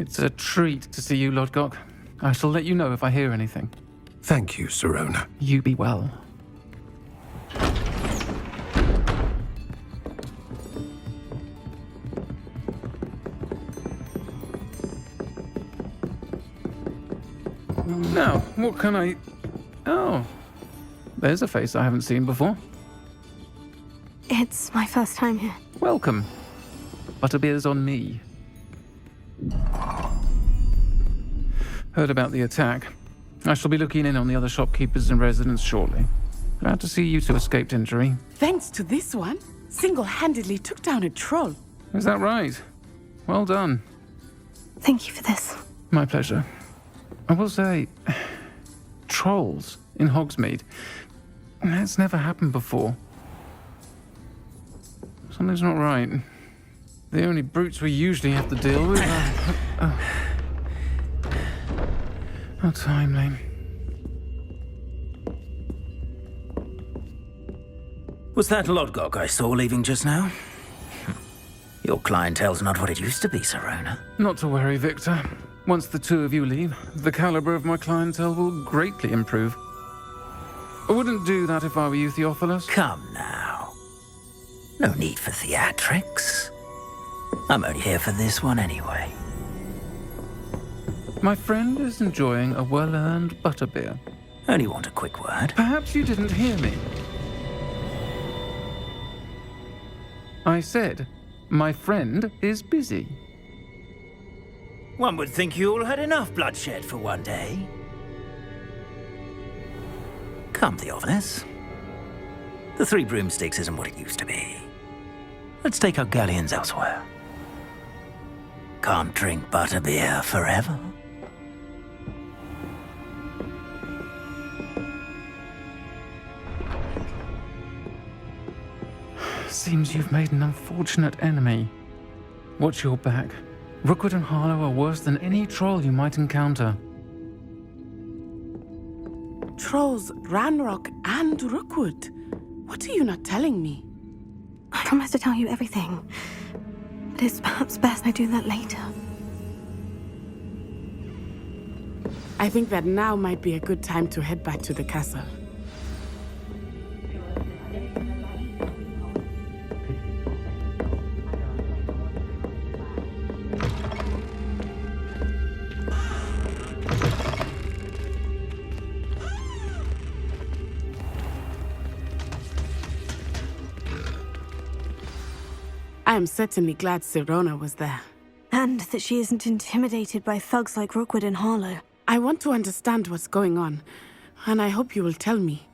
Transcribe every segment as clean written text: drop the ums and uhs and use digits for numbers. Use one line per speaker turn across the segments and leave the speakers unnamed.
It's a treat to see you, Lodgok. I shall let you know if I hear anything.
Thank you, Sirona.
You be well. Now, what can I... Oh, there's a face I haven't seen before.
It's my first time here.
Welcome. Butterbeer's on me. Heard about the attack. I shall be looking in on the other shopkeepers and residents shortly. Glad to see you two escaped injury.
Thanks to this one, single-handedly took down a troll.
Is that right? Well done.
Thank you for this.
My pleasure. I will say, trolls in Hogsmeade. That's never happened before. Something's not right. The only brutes we usually have to deal with are... How timely.
Was that Lodgok I saw leaving just now? Your clientele's not what it used to be, Sirona.
Not to worry, Victor. Once the two of you leave, the caliber of my clientele will greatly improve. I wouldn't do that if I were you, Theophilus.
Come now. No need for theatrics. I'm only here for this one anyway.
My friend is enjoying a well-earned butterbeer.
Only want a quick word.
Perhaps you didn't hear me. I said, my friend is busy.
One would think you all had enough bloodshed for one day. Come, Theophilus. The Three Broomsticks isn't what it used to be. Let's take our galleons elsewhere. Can't drink butterbeer forever.
Seems you've made an unfortunate enemy. Watch your back. Rookwood and Harlow are worse than any troll you might encounter.
Trolls, Ranrock, and Rookwood. What are you not telling me?
I promise to tell you everything. But it's perhaps best I do that later.
I think that now might be a good time to head back to the castle. I am certainly glad Sirona was there.
And that she isn't intimidated by thugs like Rookwood and Harlow.
I want to understand what's going on, and I hope you will tell me.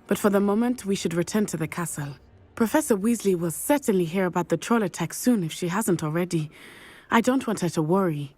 But for the moment, we should return to the castle. Professor Weasley will certainly hear about the troll attack soon if she hasn't already. I don't want her to worry.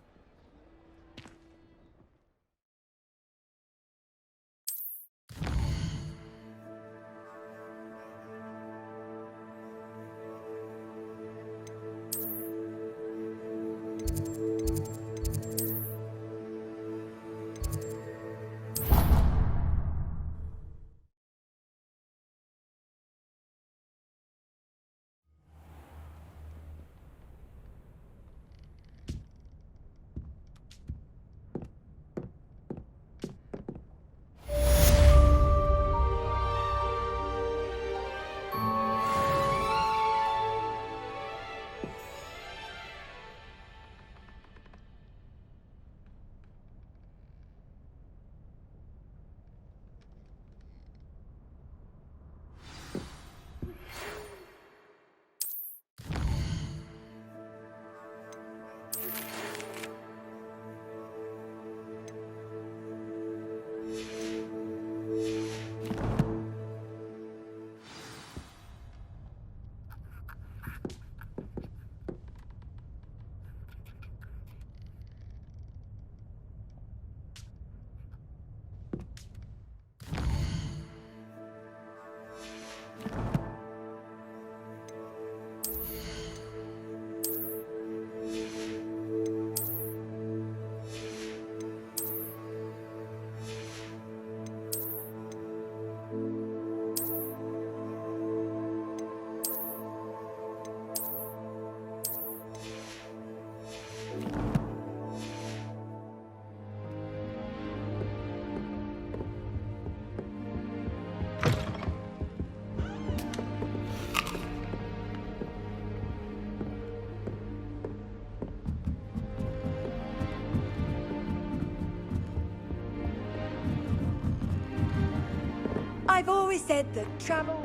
I've always said that travel...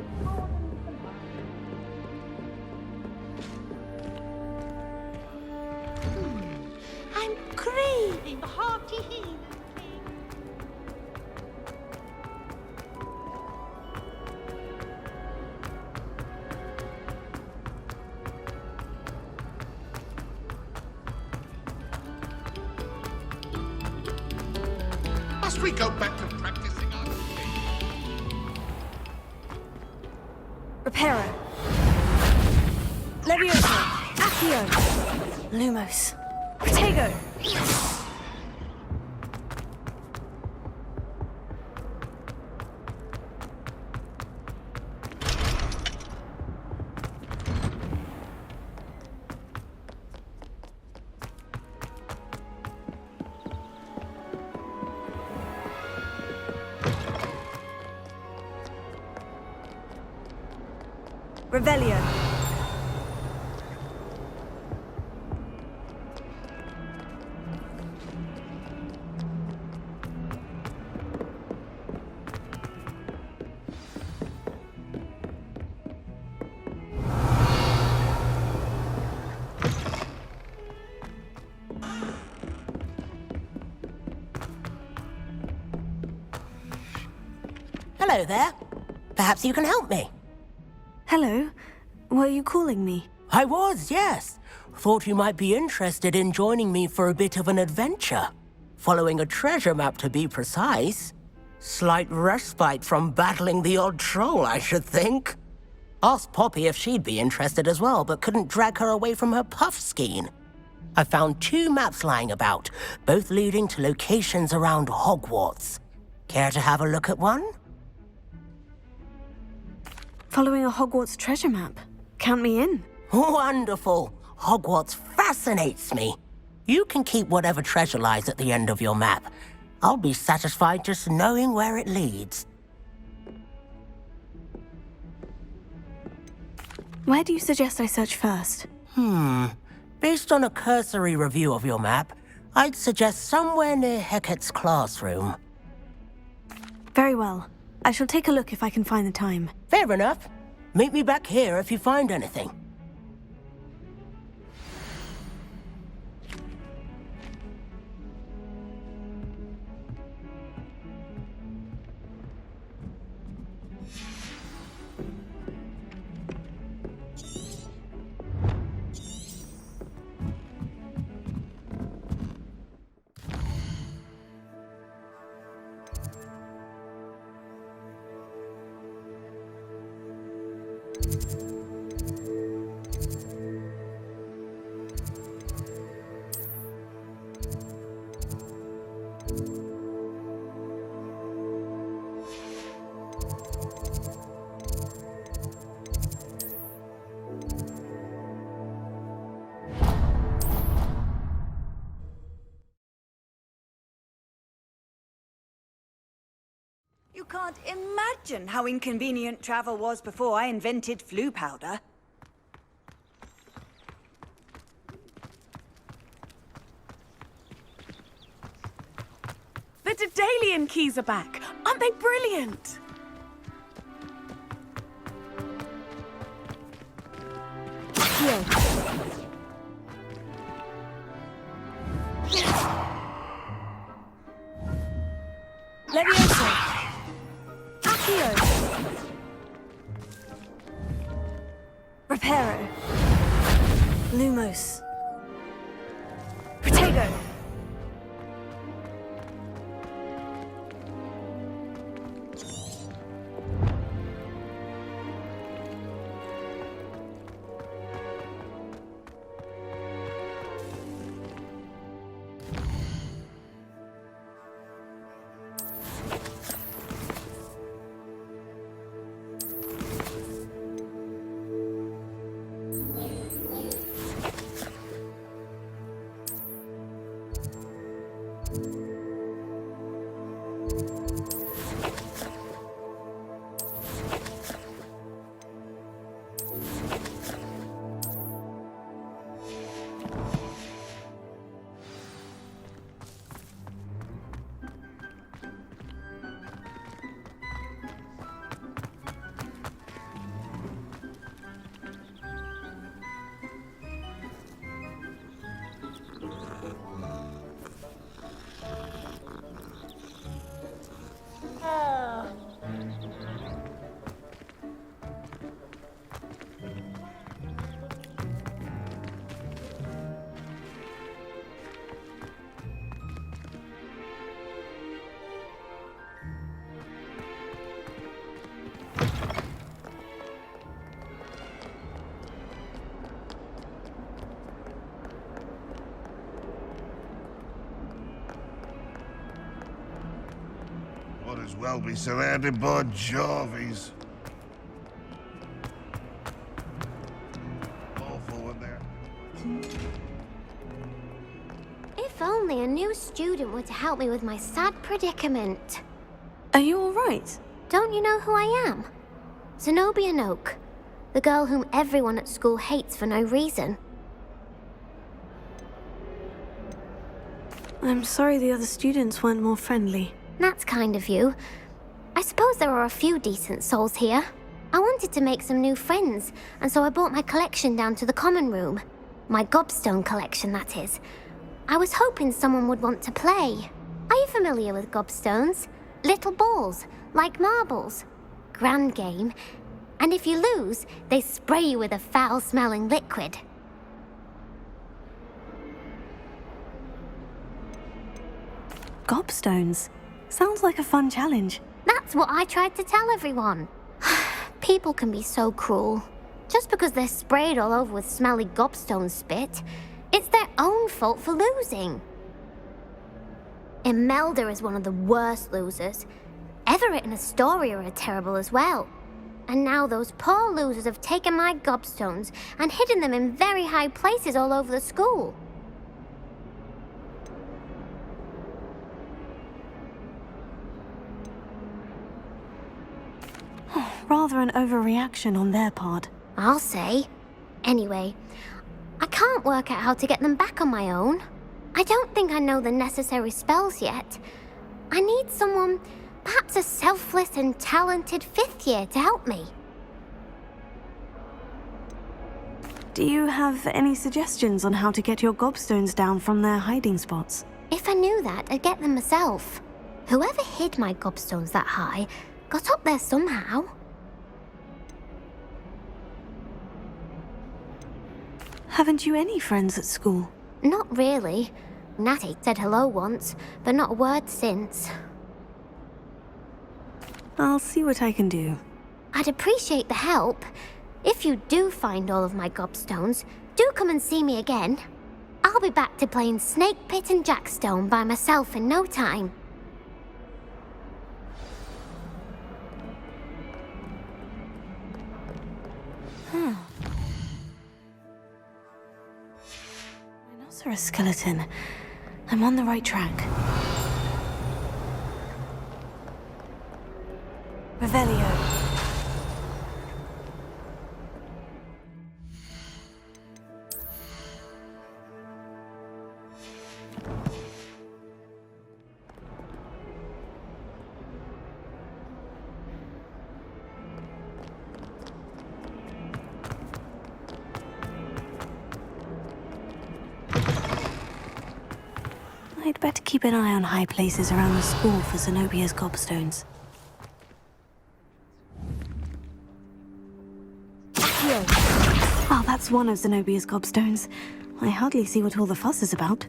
I'm craving a hearty healing.
Must we go back to practicing our
Reparo. Levioso. Accio. Lumos. Protego. Revelio.
Hello there. Perhaps you can help me.
Hello. Were you calling me?
I was, yes. Thought you might be interested in joining me for a bit of an adventure. Following a treasure map, to be precise. Slight respite from battling the odd troll, I should think. Asked Poppy if she'd be interested as well, but couldn't drag her away from her puff skein. I found 2 maps lying about, both leading to locations around Hogwarts. Care to have a look at one?
Following a Hogwarts treasure map. Count me in.
Wonderful. Hogwarts fascinates me. You can keep whatever treasure lies at the end of your map. I'll be satisfied just knowing where it leads.
Where do you suggest I search first?
Based on a cursory review of your map, I'd suggest somewhere near Hecat's classroom.
Very well. I shall take a look if I can find the time.
Fair enough. Meet me back here if you find anything.
You can't imagine how inconvenient travel was before I invented flu powder.
The Daedalian keys are back. Aren't they brilliant?
Here. Levioso. Accio. Reparo. Lumos. Protego.
Might as well be surrounded by Jarvies. Awful in there.
If only a new student were to help me with my sad predicament.
Are you all right?
Don't you know who I am? Zenobia Noak, the girl whom everyone at school hates for no reason.
I'm sorry the other students weren't more friendly.
That's kind of you. I suppose there are a few decent souls here. I wanted to make some new friends, and so I brought my collection down to the common room. My gobstone collection, that is. I was hoping someone would want to play. Are you familiar with gobstones? Little balls, like marbles. Grand game. And if you lose, they spray you with a foul-smelling liquid.
Gobstones. Sounds like a fun challenge.
That's what I tried to tell everyone. People can be so cruel. Just because they're sprayed all over with smelly gobstone spit, it's their own fault for losing. Imelda is one of the worst losers. Everett and Astoria are terrible as well. And now those poor losers have taken my gobstones and hidden them in very high places all over the school.
Rather an overreaction on their part.
I'll say. Anyway, I can't work out how to get them back on my own. I don't think I know the necessary spells yet. I need someone, perhaps a selfless and talented 5th year to help me.
Do you have any suggestions on how to get your gobstones down from their hiding spots?
If I knew that, I'd get them myself. Whoever hid my gobstones that high got up there somehow.
Haven't you any friends at school?
Not really. Natty said hello once, but not a word since.
I'll see what I can do.
I'd appreciate the help. If you do find all of my gobstones, do come and see me again. I'll be back to playing Snake Pit and Jackstone by myself in no time.
Rhinoceros skeleton. I'm on the right track. Revelio. I'd better keep an eye on high places around the school for Zenobia's gobstones. Oh, that's one of Zenobia's gobstones. I hardly see what all the fuss is about.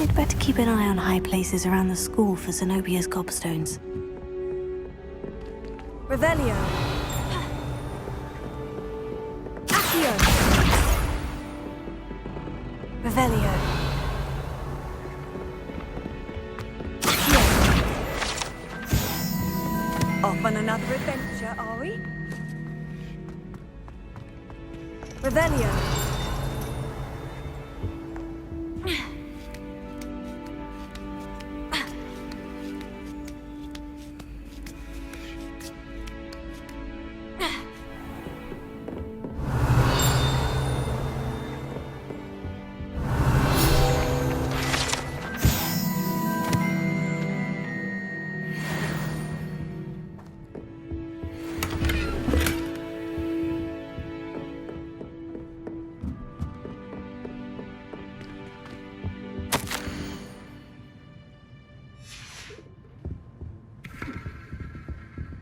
I'd better keep an eye on high places around the school for Zenobia's gobstones. Revelio. Accio. Revelio. Accio.
Off on another adventure, are we?
Revelio.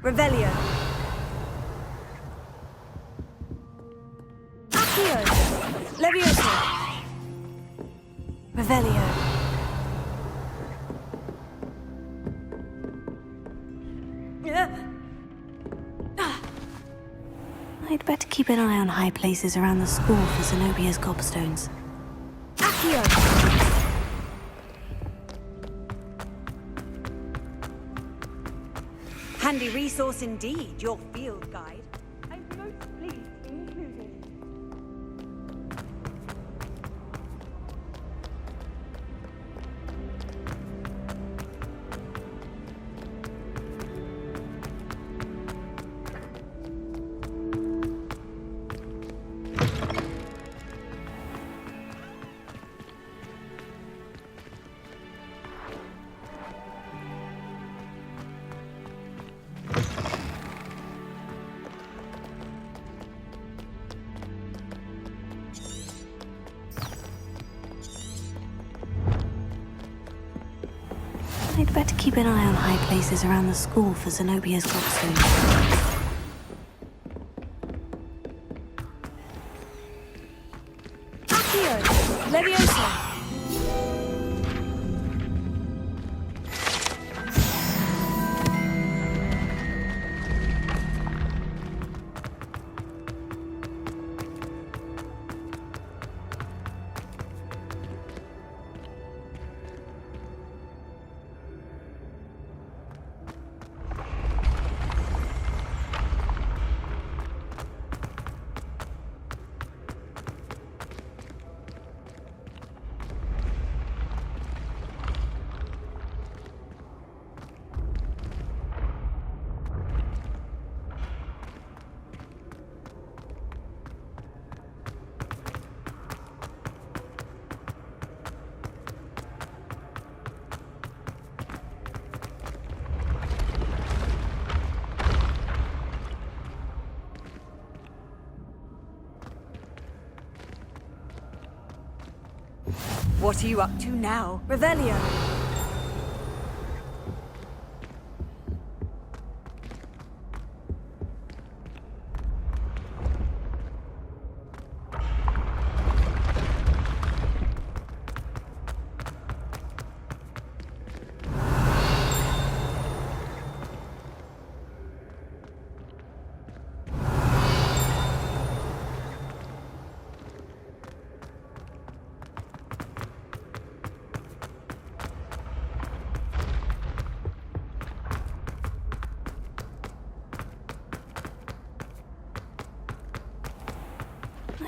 Revelio. Accio. Levioso. Revelio.
I'd better keep an eye on high places around the school for Zenobia's gobstones.
Accio. Handy resource indeed, your field guide. I'm most pleased included.
I'd better keep an eye on high places around the school for Zenobia's gobstones.
Accio. Levioso. What are you up to now, Revelio?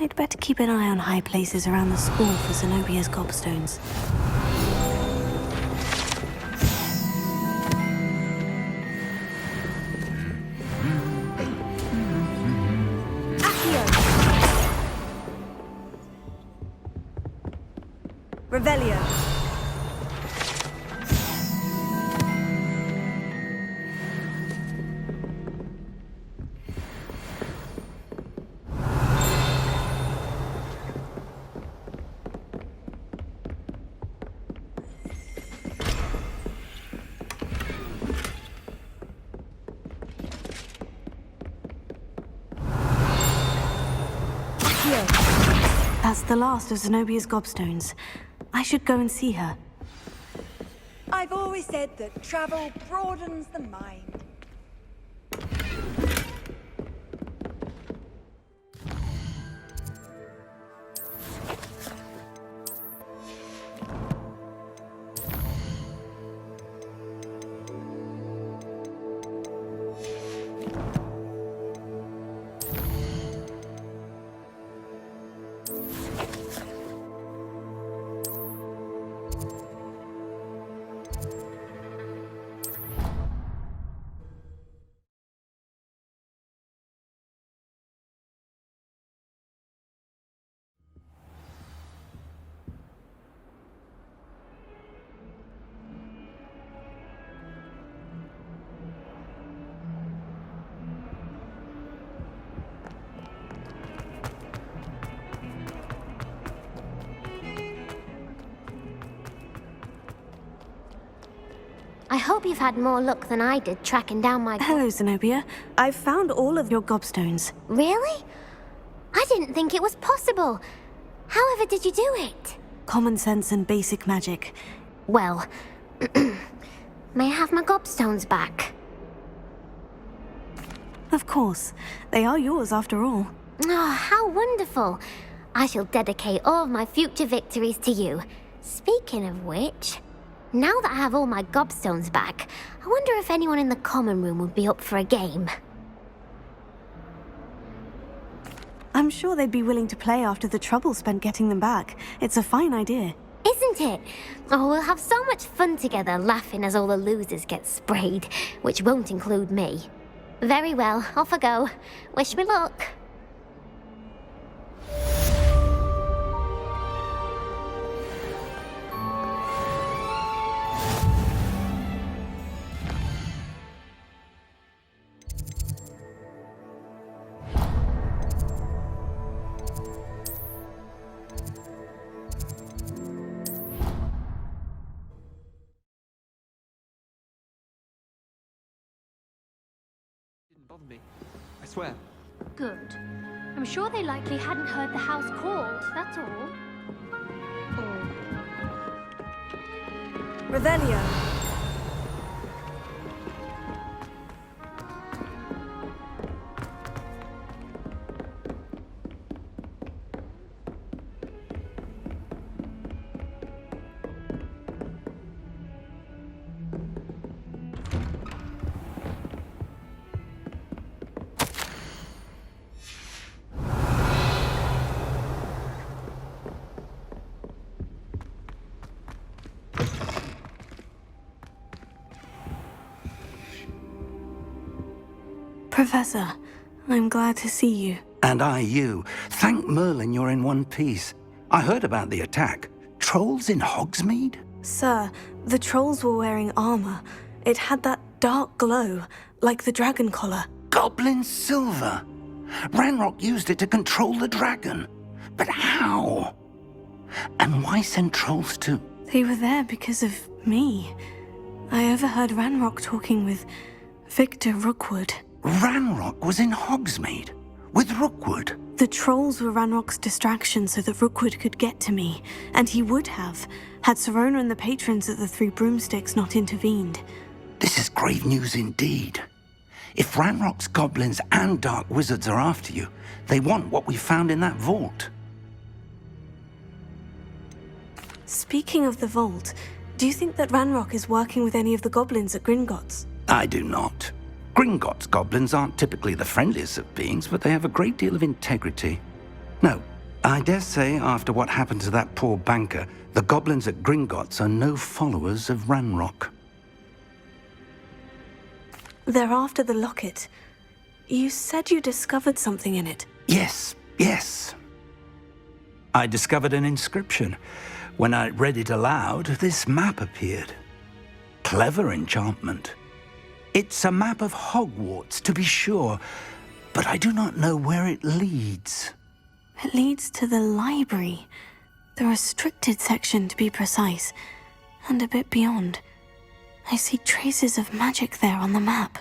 I'd better keep an eye on high places around the school for Zenobia's gobstones.
Accio. Revelio.
That's the last of Zenobia's gobstones. I should go and see her.
I've always said that travel broadens the mind.
I hope you've had more luck than I did tracking down my...
Hello, Zenobia. I've found all of your gobstones.
Really? I didn't think it was possible. However did you do it?
Common sense and basic magic.
Well, may I have my gobstones back?
Of course. They are yours after all.
Oh, how wonderful. I shall dedicate all of my future victories to you. Speaking of which, now that I have all my gobstones back, I wonder if anyone in the common room would be up for a game.
I'm sure they'd be willing to play after the trouble spent getting them back. It's a fine idea.
Isn't it? Oh, we'll have so much fun together laughing as all the losers get sprayed, which won't include me. Very well, off I go. Wish me luck.
Bother me. I swear.
Good. I'm sure they likely hadn't heard the house called, that's all.
Revelio. Professor, I'm glad to see you.
And I you. Thank Merlin you're in one piece. I heard about the attack. Trolls in Hogsmeade?
Sir, the trolls were wearing armor. It had that dark glow, like the dragon collar.
Goblin silver. Ranrock used it to control the dragon. But how? And why send trolls to...
They were there because of me. I overheard Ranrock talking with Victor Rookwood.
Ranrock was in Hogsmeade? With Rookwood?
The trolls were Ranrock's distraction so that Rookwood could get to me. And he would have, had Sirona and the patrons at the Three Broomsticks not intervened.
This is grave news indeed. If Ranrock's goblins and dark wizards are after you, they want what we found in that vault.
Speaking of the vault, do you think that Ranrock is working with any of the goblins at Gringotts?
I do not. Gringotts goblins aren't typically the friendliest of beings, but they have a great deal of integrity. No, I dare say after what happened to that poor banker, the goblins at Gringotts are no followers of Ranrock.
They're after the locket. You said you discovered something in it.
Yes. I discovered an inscription. When I read it aloud, this map appeared. Clever enchantment. It's a map of Hogwarts, to be sure, but I do not know where it leads.
It leads to the library. The restricted section, to be precise, and a bit beyond. I see traces of magic there on the map.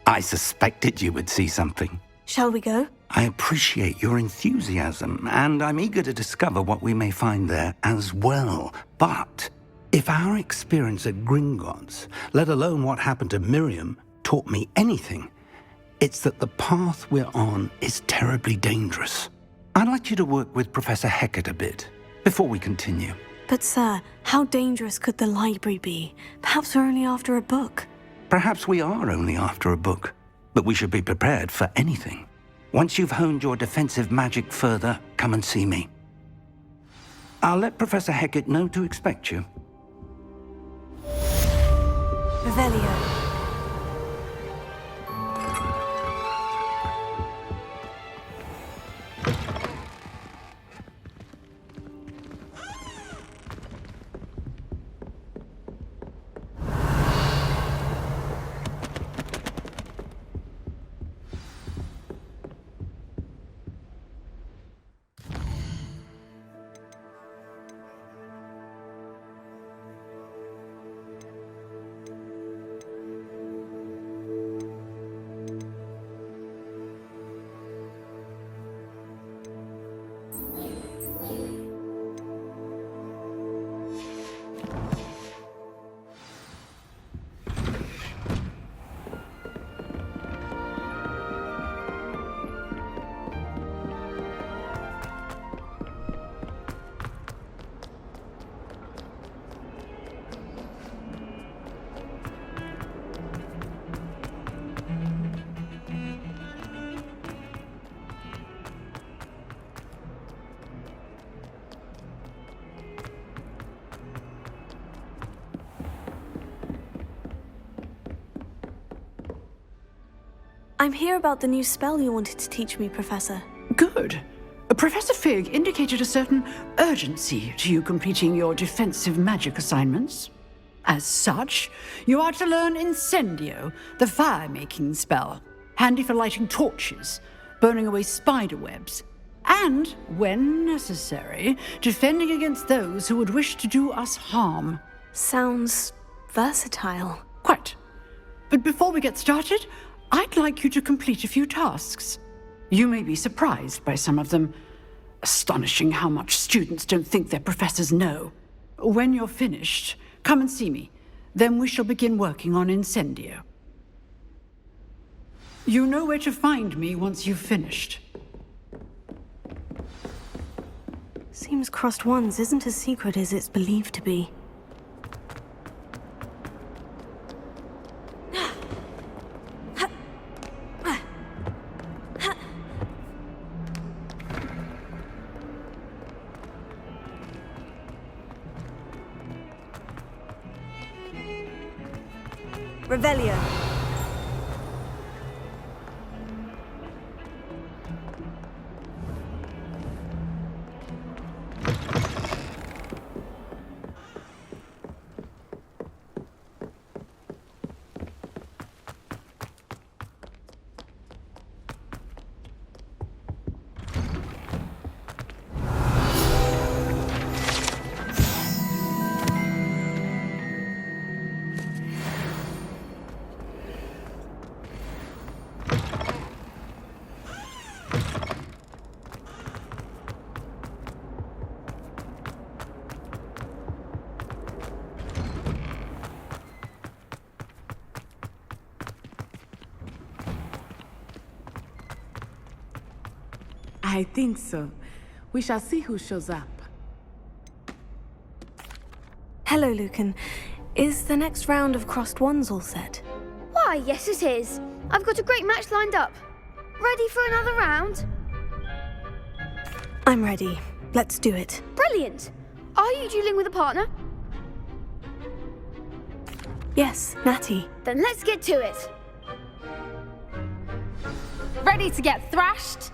I suspected you would see something.
Shall we go?
I appreciate your enthusiasm, and I'm eager to discover what we may find there as well. But if our experience at Gringotts, let alone what happened to Miriam, taught me anything, it's that the path we're on is terribly dangerous. I'd like you to work with Professor Hecat a bit before we continue.
But sir, how dangerous could the library be? Perhaps we're only after a book.
Perhaps we are only after a book, but we should be prepared for anything. Once you've honed your defensive magic further, come and see me. I'll let Professor Hecat know to expect you.
Revelio. I'm here about the new spell you wanted to teach me, Professor.
Good. Professor Fig indicated a certain urgency to you completing your defensive magic assignments. As such, you are to learn Incendio, the fire-making spell, handy for lighting torches, burning away spider webs, and, when necessary, defending against those who would wish to do us harm.
Sounds versatile.
Quite. But before we get started, I'd like you to complete a few tasks. You may be surprised by some of them. Astonishing how much students don't think their professors know. When you're finished, come and see me. Then we shall begin working on Incendio. You know where to find me once you've finished.
Seems Crossed Ones isn't as secret as it's believed to be.
Revelio.
I think so. We shall see who shows up.
Hello, Lucan. Is the next round of Crossed Ones all set?
Why, yes it is. I've got a great match lined up. Ready for another round?
I'm ready. Let's do it.
Brilliant. Are you dueling with a partner?
Yes, Natty.
Then let's get to it. Ready to get thrashed?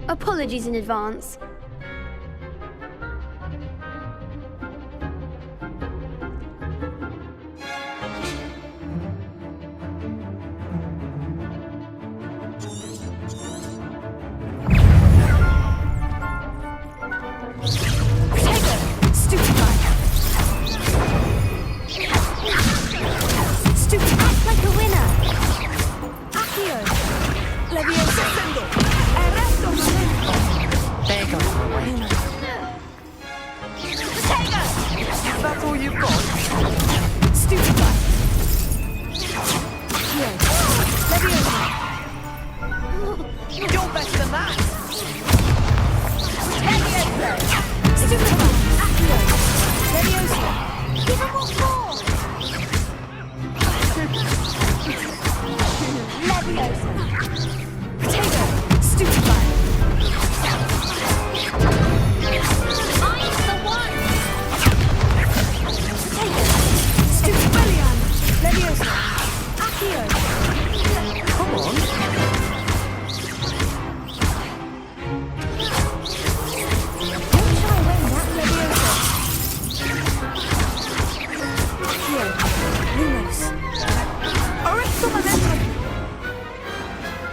Apologies in advance.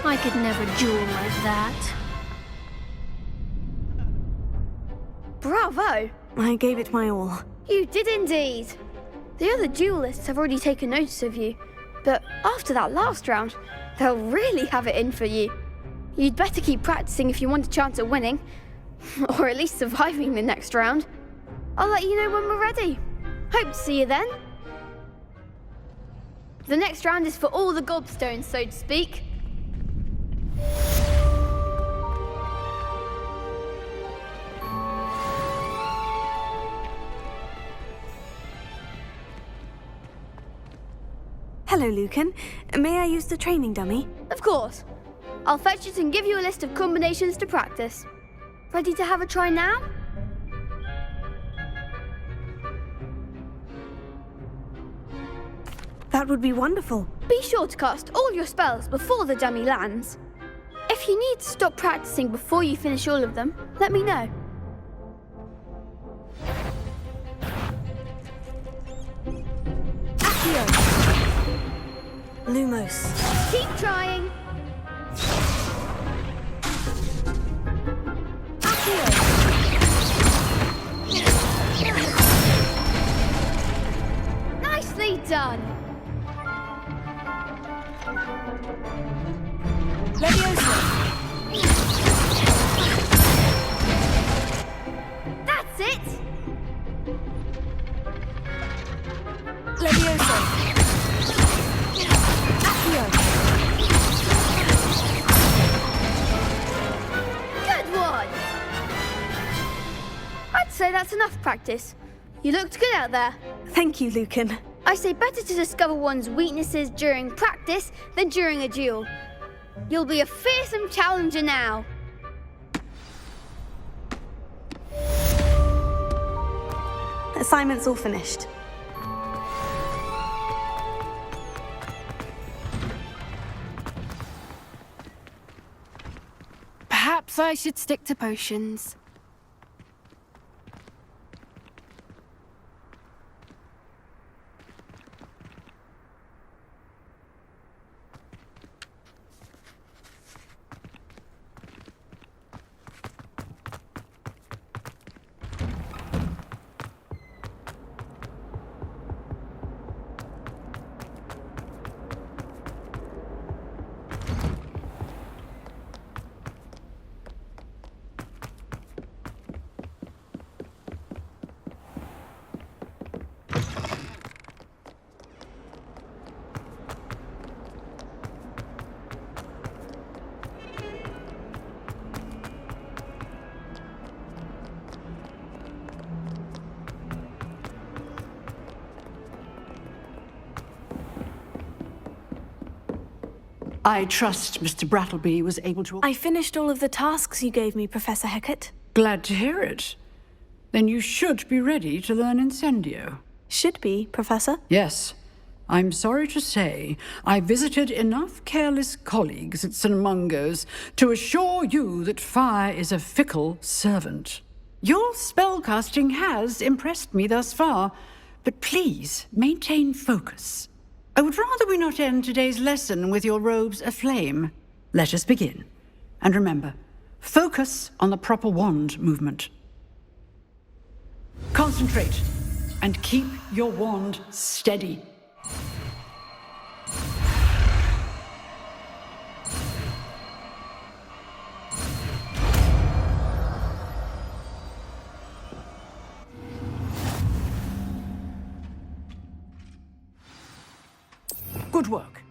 I could never duel like that. Bravo!
I gave it my all.
You did indeed. The other duelists have already taken notice of you, but after that last round, they'll really have it in for you. You'd better keep practicing if you want a chance at winning. Or at least surviving the next round. I'll let you know when we're ready. Hope to see you then. The next round is for all the gobstones, so to speak.
Hello, Lucan. May I use the training dummy?
Of course. I'll fetch it and give you a list of combinations to practice. Ready to have a try now?
That would be wonderful.
Be sure to cast all your spells before the dummy lands. If you need to stop practicing before you finish all of them, let me know.
Accio. Lumos.
Keep trying.
Accio.
Nicely done.
Leviosa.
That's it.
Leviosa. Accio.
Good one. I'd say that's enough practice. You looked good out there.
Thank you, Lucan.
I say better to discover one's weaknesses during practice than during a duel. You'll be a fearsome challenger now.
Assignment's all finished.
Perhaps I should stick to potions.
I trust Mr. Brattleby was able to...
I finished all of the tasks you gave me, Professor Hecat.
Glad to hear it. Then you should be ready to learn Incendio.
Should be, Professor.
Yes. I'm sorry to say, I visited enough careless colleagues at St. Mungo's to assure you that fire is a fickle servant. Your spellcasting has impressed me thus far, but please maintain focus. I would rather we not end today's lesson with your robes aflame. Let us begin. And remember, focus on the proper wand movement. Concentrate, and keep your wand steady. Good work.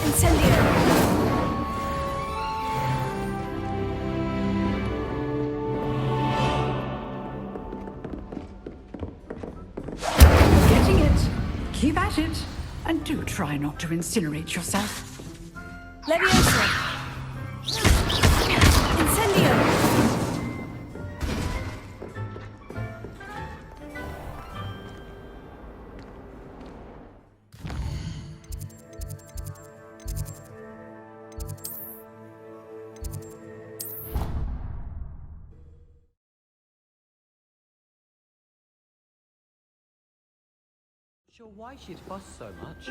Incendio.
Getting it. Keep at it. And do try not to incinerate yourself.
Leviosa. Incendio.
Sure why she'd fuss so much.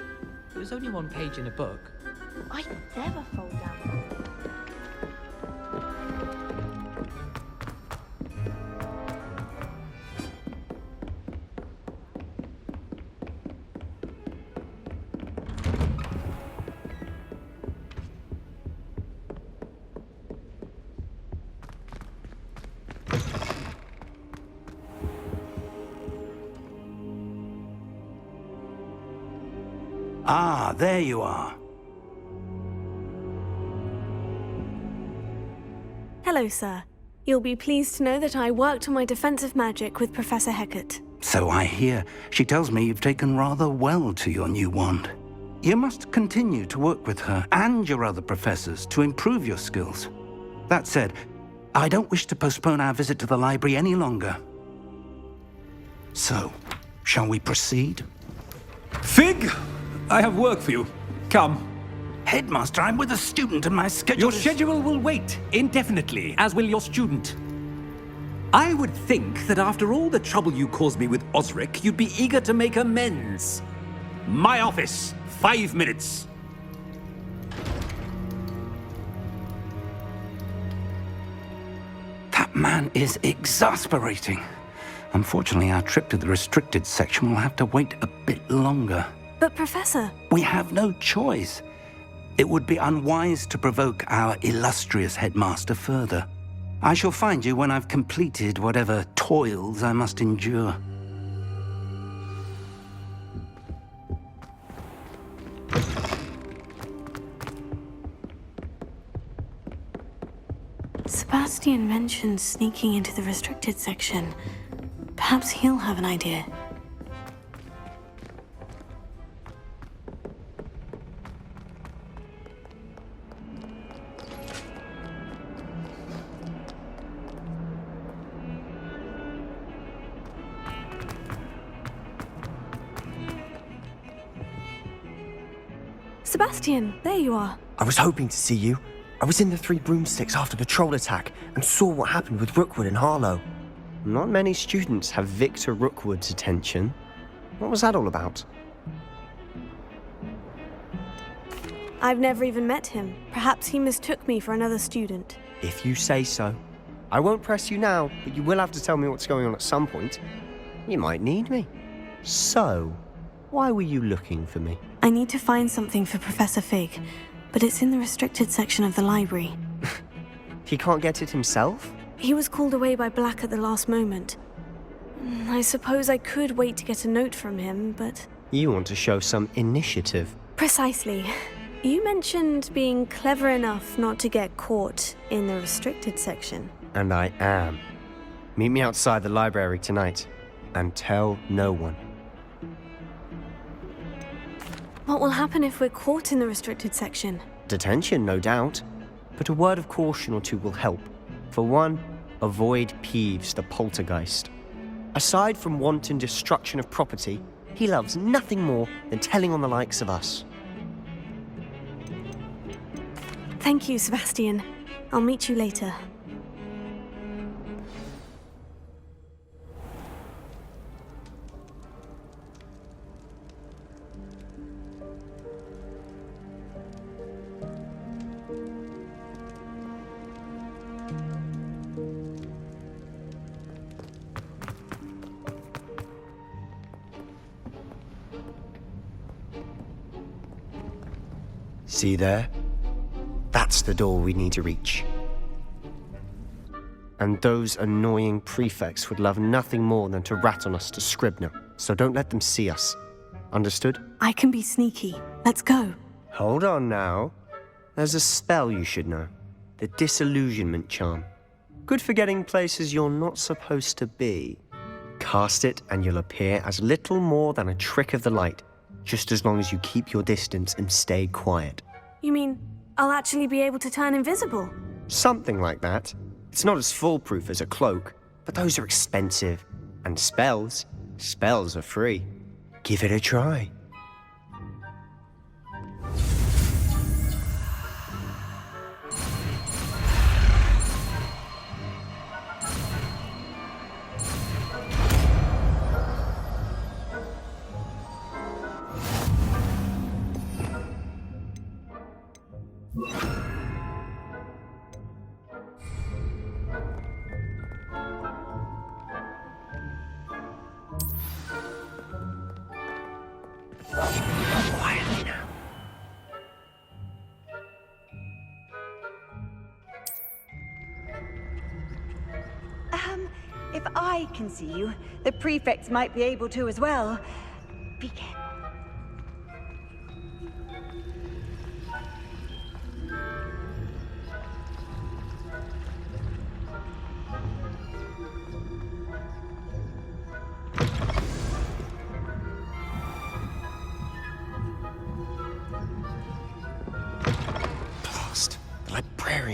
It was only one page in a book.
I never fall down.
Ah, there you are.
Hello, sir. You'll be pleased to know that I worked on my defensive magic with Professor Hecat.
So I hear. She tells me you've taken rather well to your new wand. You must continue to work with her and your other professors to improve your skills. That said, I don't wish to postpone our visit to the library any longer. So, shall we proceed?
Fig! I have work for you. Come.
Headmaster, I'm with a student and my schedule
Your schedule will wait indefinitely, as will your student. I would think that after all the trouble you caused me with Osric, you'd be eager to make amends. My office, 5 minutes.
That man is exasperating. Unfortunately, our trip to the restricted section will have to wait a bit longer.
But, Professor...
We have no choice. It would be unwise to provoke our illustrious headmaster further. I shall find you when I've completed whatever toils I must endure.
Sebastian mentioned sneaking into the restricted section. Perhaps he'll have an idea. Sebastian, there you are.
I was hoping to see you. I was in the Three Broomsticks after the troll attack and saw what happened with Rookwood and Harlow. Not many students have Victor Rookwood's attention. What was that all about?
I've never even met him. Perhaps he mistook me for another student.
If you say so. I won't press you now, but you will have to tell me what's going on at some point. You might need me. So, why were you looking for me?
I need to find something for Professor Fig, but it's in the restricted section of the library.
He can't get it himself?
He was called away by Black at the last moment. I suppose I could wait to get a note from him, but...
You want to show some initiative.
Precisely. You mentioned being clever enough not to get caught in the restricted section.
And I am. Meet me outside the library tonight, and tell no one.
What will happen if we're caught in the restricted section?
Detention, no doubt. But a word of caution or two will help. For one, avoid Peeves, the poltergeist. Aside from wanton destruction of property, he loves nothing more than telling on the likes of us.
Thank you, Sebastian. I'll meet you later.
See there? That's the door we need to reach. And those annoying prefects would love nothing more than to rat on us to Scribner, so don't let them see us. Understood?
I can be sneaky. Let's go.
Hold on now. There's a spell you should know. The Disillusionment Charm. Good for getting places you're not supposed to be. Cast it and you'll appear as little more than a trick of the light, just as long as you keep your distance and stay quiet.
You mean I'll actually be able to turn invisible?
Something like that. It's not as foolproof as a cloak, but those are expensive. And spells are free. Give it a try. Quietly now.
If I can see you, the prefects might be able to as well. Be careful.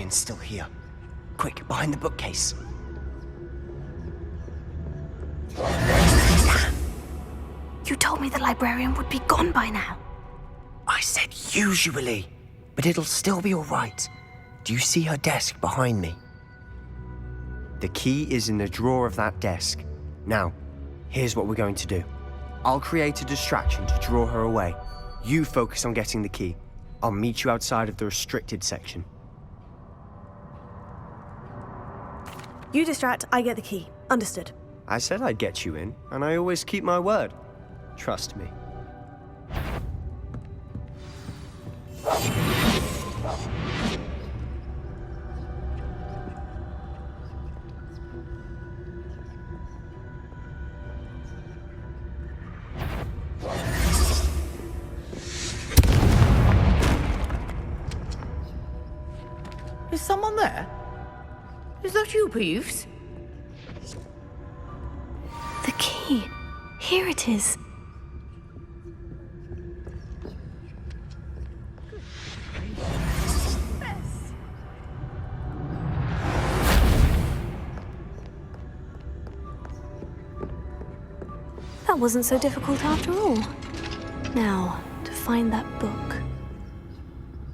librarian's still here. Quick, behind the bookcase.
You told me the librarian would be gone by now.
I said usually, but it'll still be all right. Do you see her desk behind me? The key is in the drawer of that desk. Now, here's what we're going to do. I'll create a distraction to draw her away. You focus on getting the key. I'll meet you outside of the restricted section.
You distract, I get the key. Understood.
I said I'd get you in, and I always keep my word. Trust me.
Is someone there? Is that you, Peeves?
The key. Here it is. That wasn't so difficult after all. Now, to find that book.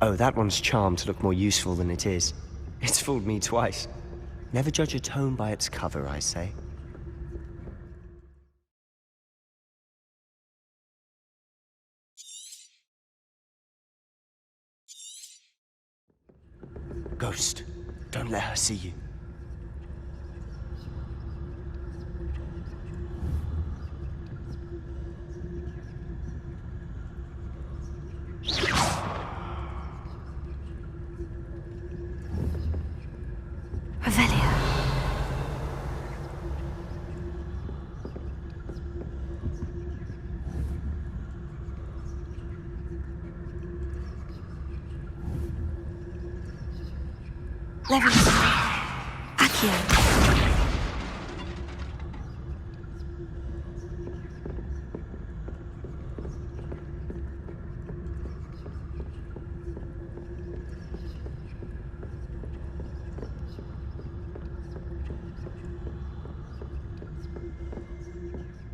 Oh, that one's charmed to look more useful than it is. It's fooled me twice. Never judge a tome by its cover, I say. Ghost, don't let her see you.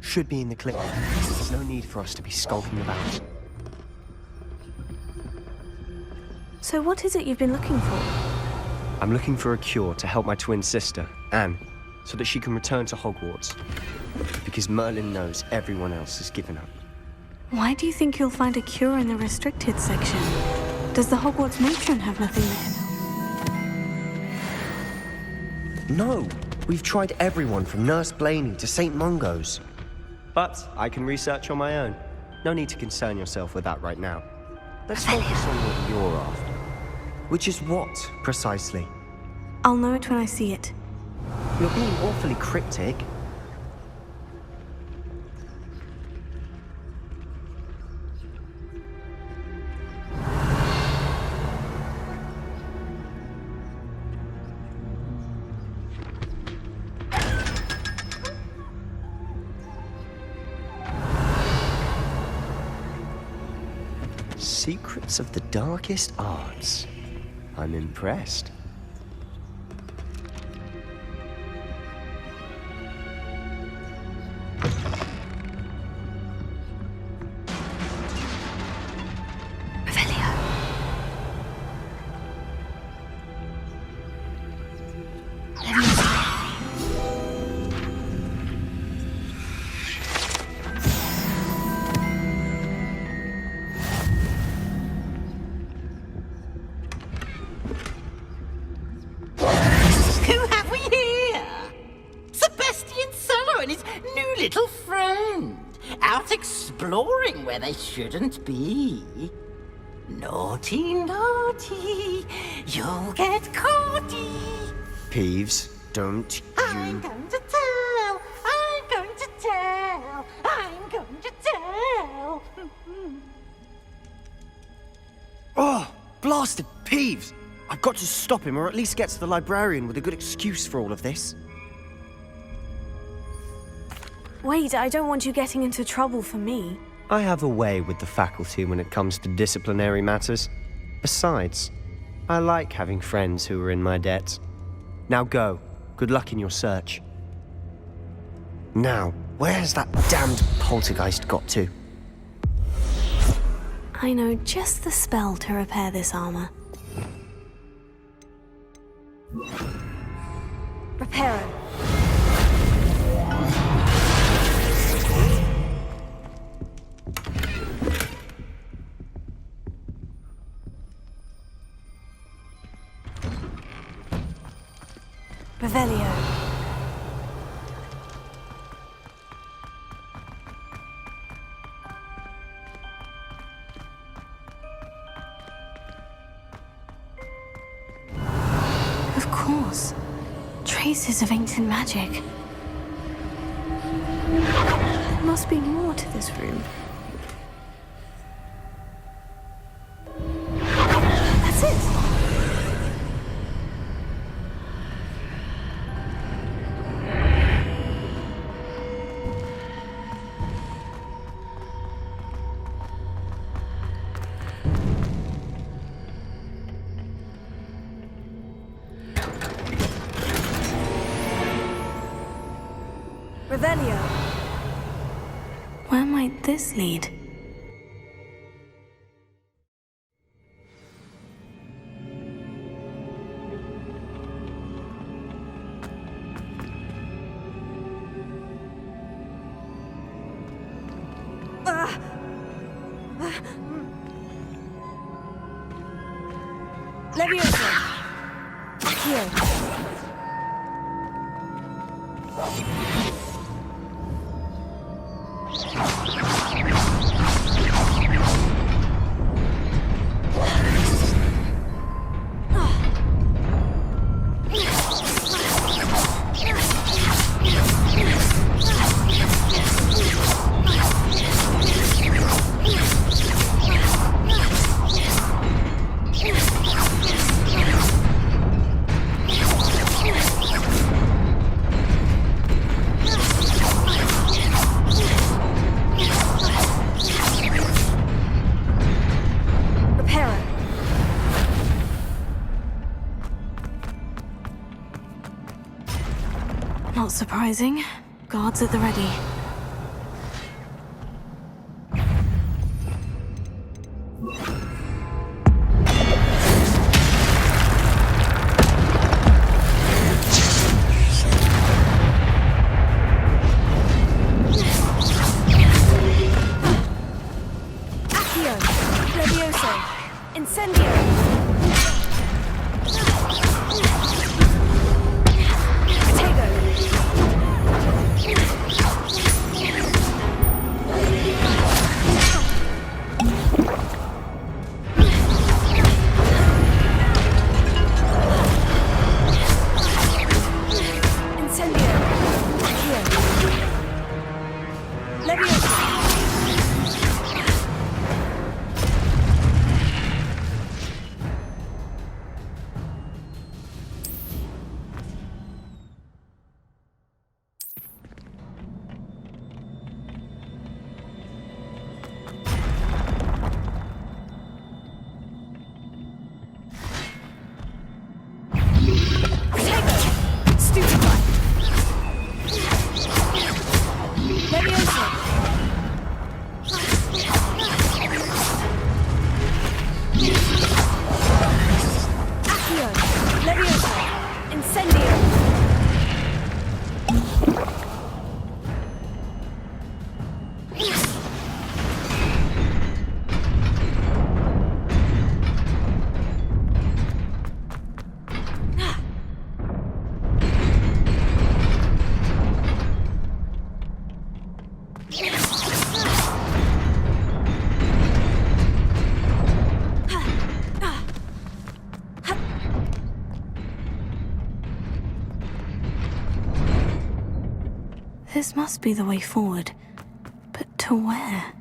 Should be in the clip. There's no need for us to be skulking about.
So what is it you've been looking for?
I'm looking for a cure to help my twin sister, Anne, so that she can return to Hogwarts. Because Merlin knows everyone else has given up.
Why do you think you'll find a cure in the restricted section? Does the Hogwarts matron have nothing there?
No! We've tried everyone from Nurse Blaney to St. Mungo's. But I can research on my own. No need to concern yourself with that right now. Let's focus on what you're after. Which is what, precisely?
I'll know it when I see it.
You're being awfully cryptic. Secrets of the darkest arts. I'm impressed.
Where they shouldn't be. Naughty, naughty, you'll get caughty.
Peeves, don't
I'm going to tell, I'm going to tell, I'm going to tell.
Oh, blasted Peeves! I've got to stop him, or at least get to the librarian with a good excuse for all of this.
Wait, I don't want you getting into trouble for me.
I have a way with the faculty when it comes to disciplinary matters. Besides, I like having friends who are in my debt. Now go. Good luck in your search. Now, where's that damned poltergeist got to?
I know just the spell to repair this armor.
Reparo. Revelio.
Of course. Traces of ancient magic. There must be more to this room. That's it!
Revelio.
Where might this lead?
Levioso. Accio.
Not surprising. Guards at the ready.
Accio. Levioso. Incendio.
This must be the way forward. But to where?